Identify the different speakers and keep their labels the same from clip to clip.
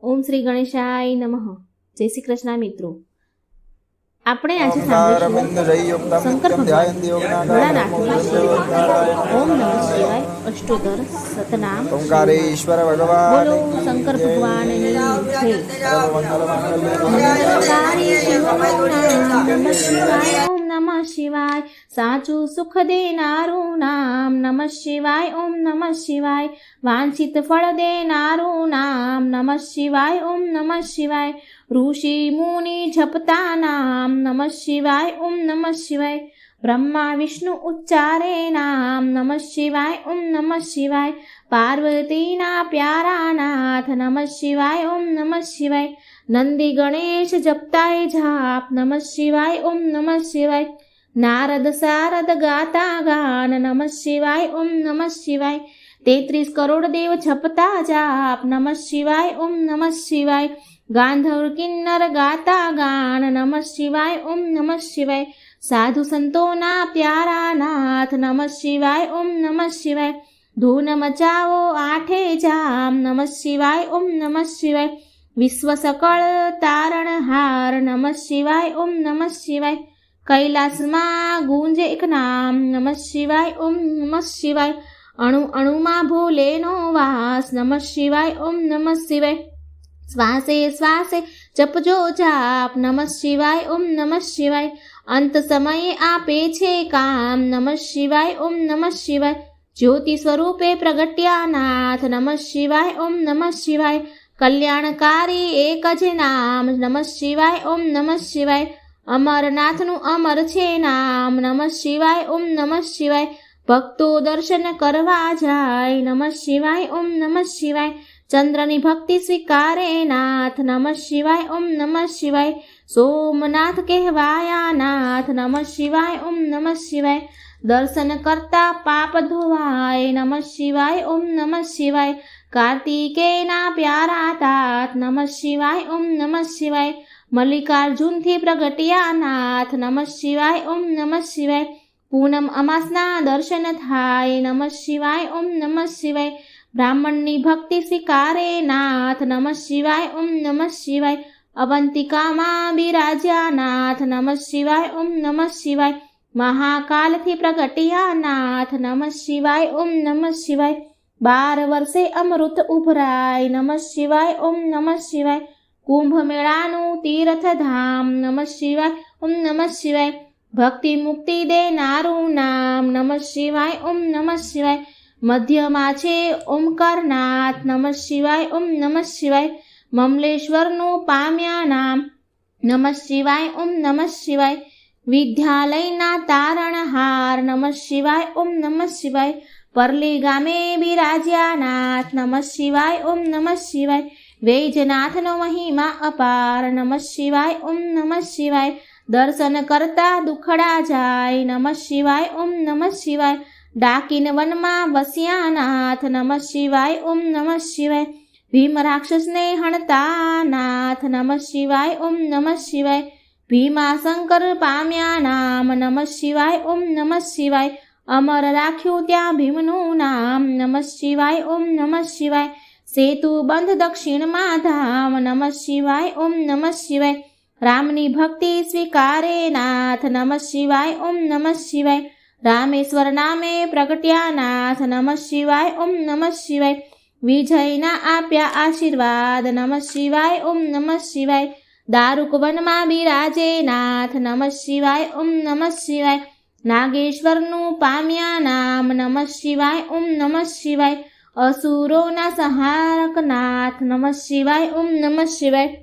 Speaker 1: ઓમ શ્રી ગણેશાય નમઃ. જય શ્રી કૃષ્ણ મિત્રો. આપણે આજે સાંભળીશું શંકર ભગવાન ભોળાનાથની સ્તુતિ. ઓમ નમઃ શિવાય અષ્ટોત્તર શતનામ.
Speaker 2: ઓમકારેશ્વર ભગવાન
Speaker 1: બોલો શંકર ભગવાનની જય. મંગલકારી શિવનું નામ નમઃ શિવાય. ઓમ નમઃ શિવાય. સાચું સુખ દેનારું નામ નમઃ શિવાય. ઓમ નમઃ શિવાય. વાંછિત ફળ દેનારું નામ નમઃ શિવાય. ઓમ નમઃ શિવાય. ઋષિ મુનિ જપતા નામ નમઃ શિવાય. ઓમ નમઃ શિવાય. બ્રહ્મા વિષ્ણુ ઉચ્ચારે નામ નમઃ શિવાય. ઓમ નમઃ શિવાય. પાર્વતીના પ્યારા નાથ નમઃ શિવાય. ઓમ નમઃ શિવાય. નંદી ગણેશ જપતાય જાપ નમઃ શિવાય. ઓમ નમઃ શિવાય. નારદ સારદ ગાતા ગાન નમઃ શિવાય. ઓમ નમઃ શિવાય. 33 કરોડ દેવ જપતા જાપ નમઃ શિવાય. ઓમ નમઃ શિવાય. ગાંધર્વ કિન્નર ગાતા ગાન નમઃ શિવાય. ઓમ નમઃ શિવાય. સાધુ સંતોના પ્યારા નાથ નમઃ શિવાય. ઓમ નમઃ શિવાય. ધૂન મચાવો આઠે જામ નમઃ શિવાય. ઓમ નમઃ શિવાય. વિશ્વ સકળ તારણહાર નમઃ શિવાય. ઓમ નમઃ શિવાય. કૈલાસમાં ગુંજે એક નામ નમઃ શિવાય. ઓમ નમઃ શિવાય. અણુ અણુમાં ભોલેનો વાસ નમઃ શિવાય. ઓમ નમઃ શિવાય. શ્વાસે શ્વાસે જપજો જાપ નમઃ શિવાય. ઓમ નમઃ શિવાય. અંત સમયે આપે છે કામ નમઃ શિવાય. ઓમ નમઃ શિવાય. જ્યોતિ સ્વરૂપે પ્રગટ્યા નાથ નમઃ શિવાય. ઓમ નમઃ શિવાય. કલ્યાણકારી એક જ નામ નમઃ શિવાય. ઓમ નમઃ શિવાય. અમરનાથનું અમર છે નામ નમઃ શિવાય. ઓમ નમઃ શિવાય. ભક્તો દર્શન કરવા જાય નમઃ શિવાય. ઓમ નમઃ શિવાય. ચંદ્રની ભક્તિ સ્વીકારે નાથ નમઃ શિવાય. ઓમ નમઃ શિવાય. સોમનાથ કહેવાયા નાથ નમઃ શિવાય. ઓમ નમઃ શિવાય. દર્શન કરતા પાપ ધોવાય નમઃ શિવાય. ઓમ નમઃ શિવાય. કાર્તિકેયના પ્યારા તાત નમઃ શિવાય. ઓમ નમઃ શિવાય. મલ્લિકાર્જુનથી પ્રગટ્યા નાથ નમઃ શિવાય. ઓમ નમઃ શિવાય. પૂનમ અમાસના દર્શન થાય નમઃ શિવાય. ઓમ નમઃ શિવાય. બ્રાહ્મણની ભક્તિ સ્વીકારે નાથ નમઃ શિવાય. ઓમ નમઃ શિવાય. અવંતિકામાં બિરાજ્યા નાથ નમઃ શિવાય. ઓમ નમઃ શિવાય. મહાકાલથી પ્રગટ્યા નાથ નમઃ શિવાય. ઓમ નમઃ શિવાય. 12 વર્ષે અમૃત ઉભરાય નમઃ શિવાય. ઓમ નમઃ શિવાય. કુંભ મેળાનું તીર્થધામ નમઃ શિવાય. ઓમ નમઃ શિવાય. ભક્તિ મુક્તિ દેનારું નામ નમઃ શિવાય. ઓમ નમઃ શિવાય. મધ્યમાં છે ઓમકારનાથ નમઃ શિવાય. ઓમ નમઃ શિવાય. મમલેશ્વરનું પામ્યા નામ નમઃ શિવાય. ઓમ નમઃ શિવાય. વિદ્યાલયના તારણહાર નમઃ શિવાય. ઓમ નમઃ શિવાય. પરલી ગામે બિરાજ્યા નાથ નમઃ શિવાય. ઓમ નમઃ શિવાય. વૈજનાથનો મહિમા અપાર નમઃ શિવાય. ઓમ નમઃ શિવાય. દર્શન કરતા દુખડા જાય નમઃ શિવાય. ઓમ નમઃ શિવાય. ડાકીન વનમાં વસ્યા નાથ નમઃ શિવાય. ઓમ નમઃ શિવાય. ભીમ રાક્ષસને હણતા નાથ નમઃ શિવાય. ઓમ નમઃ શિવાય. ભીમા શંકર પામ્યા નામ નમઃ શિવાય. ઓમ નમઃ શિવાય. અમર રાખ્યું ત્યાં ભીમનું નામ નમઃ શિવાય. ઓમ નમઃ શિવાય. સેતુ બંધ દક્ષિણમાં ધામ નમઃ શિવાય. ઓમ નમઃ શિવાય. રામની ભક્તિ સ્વીકારે નાથ નમઃ શિવાય. ઓમ નમઃ શિવાય. રામેશ્વર નામે પ્રગટ્યા નાથ નમઃ શિવાય. ઓમ નમઃ શિવાય. વિજયના આપ્યા આશીર્વાદ નમઃ શિવાય. ઓમ નમઃ શિવાય. દારૂક વનમાં બિરાજે નાથ નમઃ શિવાય. ઓમ નમઃ શિવાય. નાગેશ્વરનું પામ્યા નામ નમઃ શિવાય. ઓમ નમઃ શિવાય. અસુરોના સંહારક નાથ નમઃ શિવાય. ઓમ નમઃ શિવાય.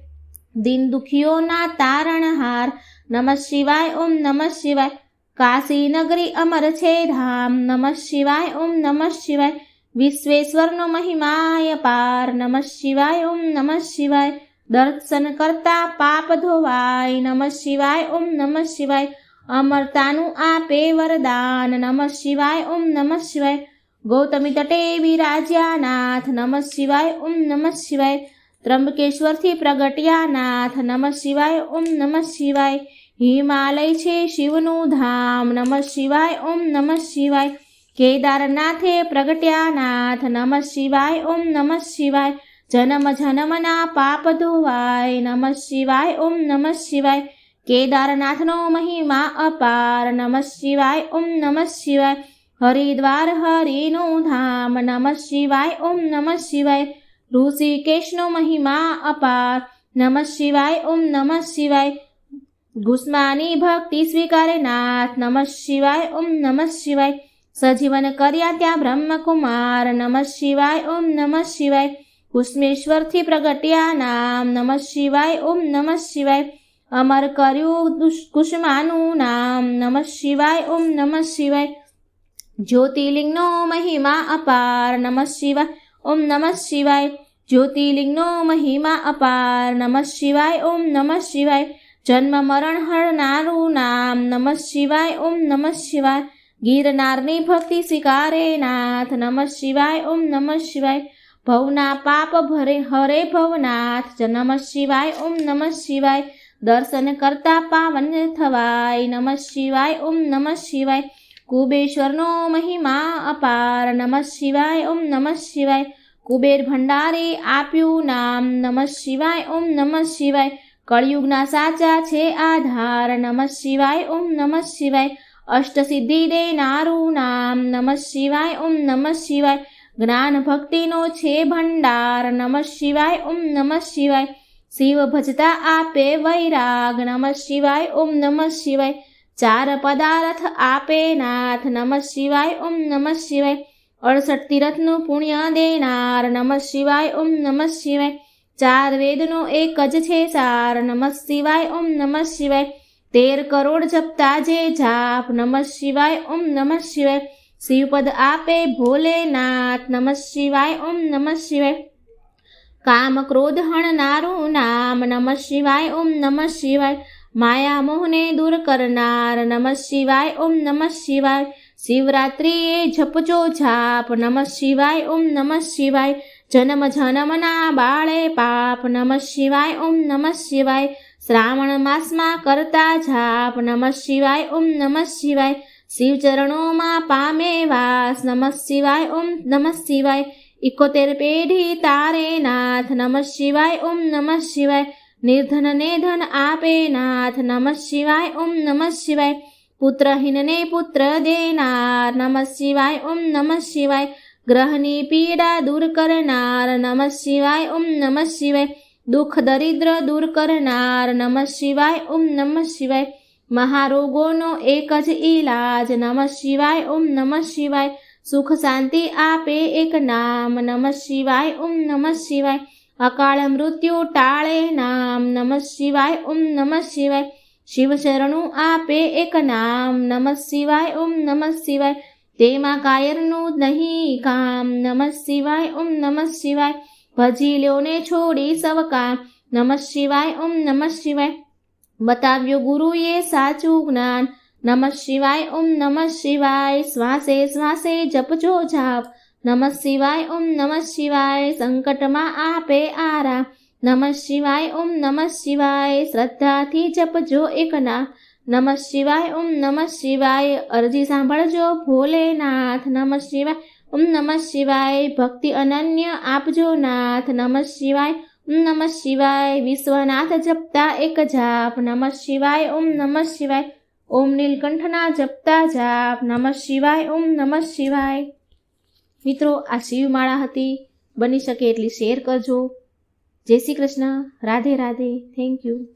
Speaker 1: દિન દુખીઓના તારણહાર નમઃ શિવાય. ઓમ નમઃ શિવાય. કાશી નગરી અમર છે ધામ નમઃ શિવાય. ઓમ નમઃ શિવાય. વિશ્વેશ્વરનો મહિમાય પાર નમઃ શિવાય. ઓમ નમઃ શિવાય. દર્શન કરતા પાપ ધોવાય નમઃ શિવાય. ઓમ નમઃ શિવાય. અમરતાનું આપે વરદાન નમઃ શિવાય. ઓમ નમઃ શિવાય. ગૌતમી તટે બિરાજ્યા નાથ નમઃ શિવાય. ઓમ નમઃ શિવાય. ત્રંબકેશ્વરથી પ્રગટ્યા નાથ નમઃ શિવાય. ઓમ નમઃ શિવાય. હિમાલય છે શિવનું ધામ નમઃ શિવાય. ઓમ નમઃ શિવાય. કેદારનાથે પ્રગટ્યા નાથ નમઃ શિવાય. ઓમ નમઃ શિવાય. જન્મ જન્મના પાપ ધોવાય. નમઃ શિવાય ઓમ નમઃ શિવાય. કેદારનાથનો મહિમા અપાર. નમઃ શિવાય ઓમ નમઃ શિવાય. હરિદ્વાર હરિનું ધામ. નમઃ શિવાય ઓમ નમઃ શિવાય. ઋષિકેશનો મહિમા અપાર. નમઃ શિવાય ઓમ નમઃ શિવાય. ગુસ્માની ભક્તિ સ્વીકારે નાથ. નમઃ શિવાય ઓમ નમઃ શિવાય. સજીવન કર્યા ત્યાં બ્રહ્મકુમાર. નમઃ શિવાય ઓમ નમઃ શિવાય. કુસ્મેશ્વરથી પ્રગટ્યા નામ. નમઃ શિવાય ઓમ નમઃ શિવાય. અમર કર્યું કુષ્માનું નામ. નમઃ શિવાય ઓમ નમઃ શિવાય. જ્યોતિર્લિંગનો મહિમા અપાર. નમઃ શિવાય ઓમ નમઃ શિવાય. જ્યોતિર્લિંગનો મહિમા અપાર. નમઃ શિવાય ઓમ નમઃ શિવાય. જન્મ મરણ હરનારું નામ. નમઃ શિવાય ઓમ નમઃ શિવાય. ગિરનારની ભક્તિ સ્વીકારે નાથ. નમઃ શિવાય ઓમ નમઃ શિવાય. ભવના પાપ હરે ભવનાથ. નમઃ શિવાય ઓમ નમઃ શિવાય. દર્શન કરતા પાવન થવાય. નમઃ શિવાય ઓમ નમઃ શિવાય. કુબેશ્વરનો મહિમા અપાર. નમઃ શિવાય ઓમ નમઃ શિવાય. કુબેર ભંડારે આપ્યું નામ. નમઃ શિવાય ઓમ નમઃ શિવાય. કળિયુગના સાચા છે આધાર. નમઃ શિવાય ઓમ નમઃ શિવાય. અષ્ટસિદ્ધિ દેનારું નામ. નમઃ શિવાય ઓમ નમઃ શિવાય. જ્ઞાન ભક્તિનો છે ભંડાર. નમઃ શિવાય ઓમ નમઃ શિવાય. શિવ ભજતા આપે વૈરાગ. નમઃ શિવાય ઓમ નમઃ શિવાય. ચાર પદાર્થ આપે નાથ. નમઃ શિવાય ઓમ નમઃ શિવાય. 68 તીર્થનું પુણ્ય દેનાર. નમઃ શિવાય ઓમ નમઃ શિવાય. ચાર વેદનો એક જ છે સાર. નમઃ શિવાય ઓમ નમઃ શિવાય. 13 કરોડ જપતા જે જાપ. નમઃ શિવાય ઓમ નમઃ શિવાય. શિવપદ આપે ભોલેનાથ. નમઃ શિવાય ઓમ નમઃ શિવાય. કામ ક્રોધ હણનારું નામ. નમઃ શિવાય ઓમ નમઃ શિવાય. માયા મોહને દૂર કરનાર. નમઃ શિવાય ઓમ નમઃ શિવાય. શિવરાત્રિએ જપજો જાપ. નમઃ શિવાય ઓમ નમઃ શિવાય. જન્મ જન્મના બાળે પાપ. નમઃ શિવાય ઓમ નમઃ શિવાય. શ્રાવણ માસમાં કરતા જાપ. નમઃ શિવાય ઓમ નમઃ શિવાય. શિવચરણોમાં પામે વાસ. નમઃ શિવાય ઓમ નમઃ શિવાય. 71 પેઢી તારે નાથ. નમઃ શિવાય ઓમ નમઃ શિવાય. નિર્ધનને ધન આપે નાથ. નમઃ શિવાય ઓમ નમઃ શિવાય. પુત્રહીનને પુત્ર દેનાર. નમઃ શિવાય ઓમ નમઃ શિવાય. ગ્રહની પીડા દૂર કરનાર. નમઃ શિવાય ઓમ નમઃ શિવાય. દુઃખ દરિદ્ર દૂર કરનાર. નમઃ શિવાય ઓમ નમઃ શિવાય. મહારોગોનો એક જ ઈલાજ. નમઃ શિવાય ઓમ નમઃ શિવાય. સુખ શાંતિ આપે એક નામ. નમઃ શિવાય ઓમ નમઃ શિવાય. અકાળ મૃત્યુ ટાળે નામ. નમઃ શિવાય ઓમ નમઃ શિવાય. શિવ શરણું આપે એક નામ. નમઃ શિવાય ઓમ નમઃ શિવાય. તેમાં કાયરનું નહીં કામ. નમઃ શિવાય ઓમ નમઃ શિવાય. ભજી લ્યો ને છોડી સવ કામ. નમઃ શિવાય ઓમ નમઃ શિવાય. બતાવ્યું ગુરુએ સાચું જ્ઞાન. નમઃ શિવાય ઓમ નમઃ શિવાય. શ્વાસે શ્વાસે જપજો જાપ. નમઃ શિવાય ઓમ નમઃ શિવાય. સંકટમાં આપે આરામ. નમઃ શિવાય ઓમ નમઃ શિવાય. શ્રદ્ધાથી જપજો એક નામ. નમઃ શિવાય ઓમ નમઃ શિવાય. અરજી સાંભળજો ભોલેનાથ. નમઃ શિવાય ઓમ નમઃ શિવાય. ભક્તિ અનન્ય આપજો નાથ. નમઃ શિવાય ઓમ નમઃ શિવાય. વિશ્વનાથ જપતા એક જાપ. નમઃ શિવાય ઓમ નમઃ શિવાય. ઓમ નીલકંઠના જપતા જાપ. નમઃ શિવાય ઓમ નમઃ શિવાય. મિત્રો, આ શિવમાળા હતી. બની શકે એટલી શેર કરજો. જય શ્રી કૃષ્ણ. રાધે રાધે. Thank you.